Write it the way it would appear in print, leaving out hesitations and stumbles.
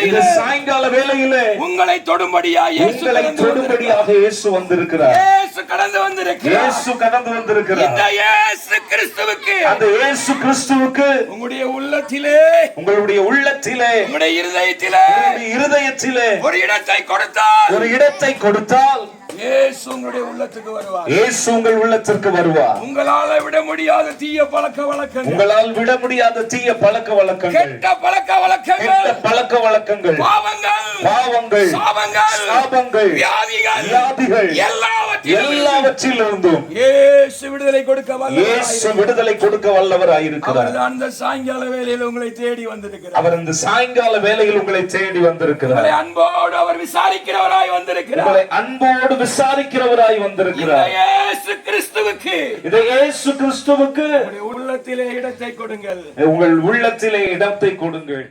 வேளையிலே சாயங்கால வேளையிலே உங்களை தொடும்படியாக இயேசு வந்திருக்கிறார். இயேசு கடந்து வந்திருக்கிறார். இயேசு கடந்து வந்திருக்கிறார். இந்த இயேசு கிறிஸ்துவுக்கு அந்த இயேசு கிறிஸ்துவுக்கு உங்களுடைய உள்ளத்திலே உங்களுடைய உங்களுடைய இருதயத்திலே ஒரு இடத்தை கொடுத்தால் இயேசு உங்களுடைய உள்ளத்துக்கு வருவார். இயேசு உங்கள் உள்ளத்திற்கு வருவார். உங்களால விட முடியாத தீய பழக்க வழக்கங்கள், உங்களால் விட முடியாத தீய பழக்க வழக்கங்கள், கெட்ட பழக்க வழக்கங்கள், பாவங்கள், சாபங்கள், வியாதிகள் எல்லாவற்றிலிருந்தும் இயேசு விடுதலை கொடுக்க வல்லவராயிருக்கிறார். அந்த சாயங்கால வேளையில் உங்களை தேடி வந்திருக்கிறார். அவர் இந்த சாயங்கால வேளையில் உங்களை தேடி வந்திருக்கிறார். அன்போடு அவர் விசாரிக்கிறவராய் வந்திருக்கிறார். விசாரிக்கிறவராய் வந்திருக்கிறார். இயேசு கிறிஸ்துவுக்கு உள்ளத்திலே இடத்தை கொடுங்கள். உங்கள் உள்ளத்திலே இடத்தை கொடுங்கள்.